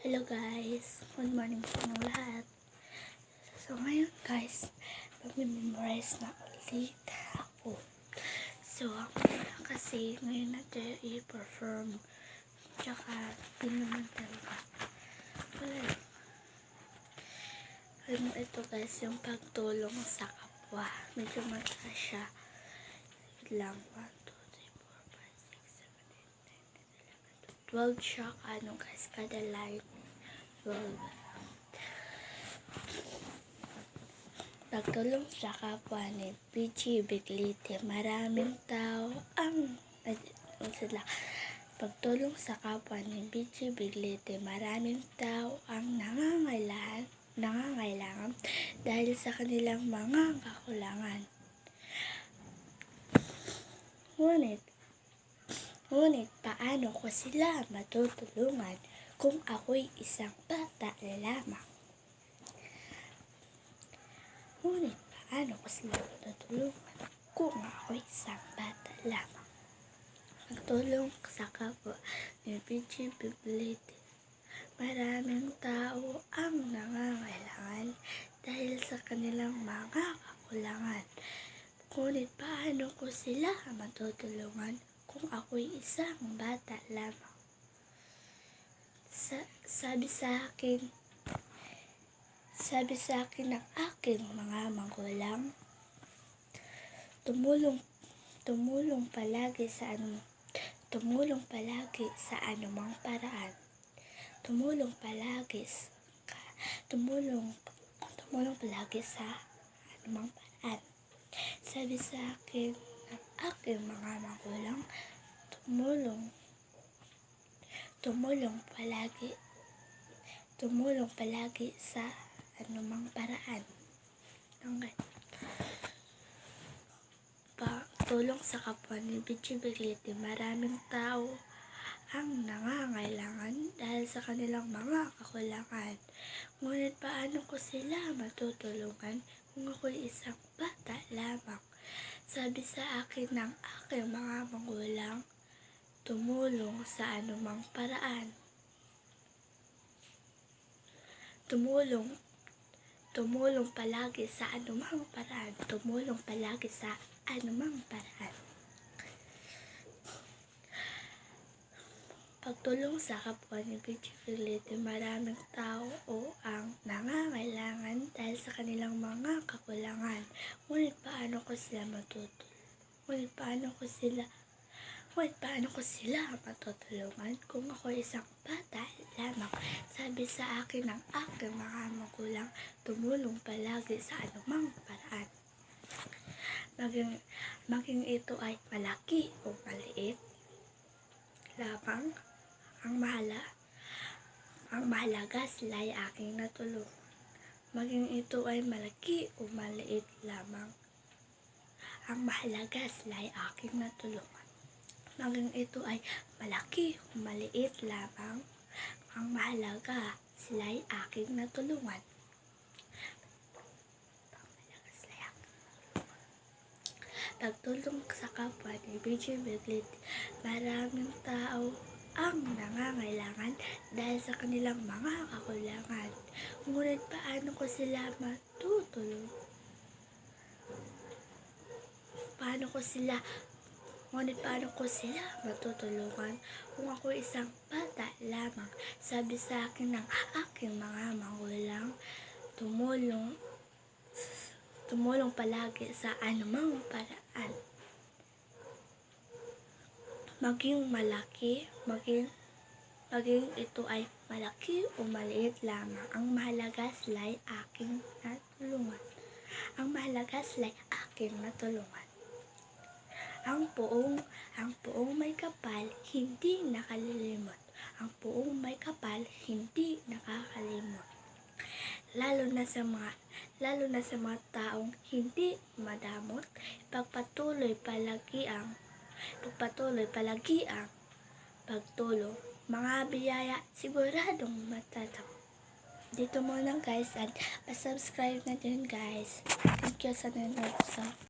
Hello guys, good morning sa inyong lahat. So ngayon guys, mag-memorize na ulit ako. So kasi ngayon natin i-perform, tsaka din naman talaga. Wala lang. Ano ito guys, yung pagtulong sa kapwa. Medyo mataas siya. Wait lang, 1, 2, 3, 4, 5, 6, 7, 8, 9, 10, 11, 12 siya, ano guys, kada line. 12. Pagtulong sa kapwa ni PG Biglite, maraming tao ang pagtulong sa kapwa ni PG Biglite, maraming tao ang nangangailangan dahil sa kanilang mga kakulangan. Ngunit paano ko sila matutulungan kung ako'y isang bata lamang? Ngunit paano ko sila matutulungan kung ako'y isang bata lamang? Pagtulong sa kapwa ni PG Biglite, maraming tao ang nangangailangan dahil sa kanilang mga kakulangan. Ngunit paano ko sila matutulungan kung ako'y isang bata lamang? Sabi sa akin ng aking mga magulang, tumulong palagi sa anumang paraan. Tumulong palagi sa anumang paraan. Sabi sa akin ng aking mga magulang, tumulong palagi sa anumang paraan. Okay. Pagtulong sa kapwa ni PG Biglite, maraming tao ang nangangailangan dahil sa kanilang mga kakulangan. Ngunit paano ko sila matutulungan kung ako'y isang bata lamang? Sabi sa akin ng aking mga magulang, tumulong sa anumang paraan. Tumulong palagi sa anumang paraan. Tumulong palagi sa anumang paraan. Pagtulong sa kapwa ni PG Biglite, maraming tao ang nangangailangan dahil sa kanilang mga kakulangan. Ngunit paano ko sila matutulungan kung ako isang bata lamang? Sabi sa akin ng aking mga magulang, tumulong palagi sa anumang paraan. Maging ito ay malaki o maliit lamang, ang mahalaga sila'y aking natulungan. Maging ito ay malaki o maliit lamang, ang mahalaga sila'y aking natulungan. Maging ito ay malaki o maliit lamang, ang mahalaga sila'y aking natulungan. Pagtulong sa kapwa ni PG Biglite, maraming tao ang nangangailangan dahil sa kanilang mga kakulangan. Ngunit paano ko sila matutulungan? Paano ko sila matutulungan kung ako isang bata lamang? Sabi sa akin ng aking mga magulang, tumulong palagi sa anumang paraan. Maging ito ay malaki o maliit lamang, ang mahalaga sila'y aking natulungan. Ang mahalaga sila'y aking natulungan. Ang puong may kapal, hindi nakalilimot. Ang puong may kapal, hindi nakakalimot. Lalo na sa mga taong hindi madamot, pagpatuloy palagi ang pagtulong. Mga biyaya siguradong matatanggap. Dito muna guys, at pa-subscribe na din guys. Thank you sa nanonood.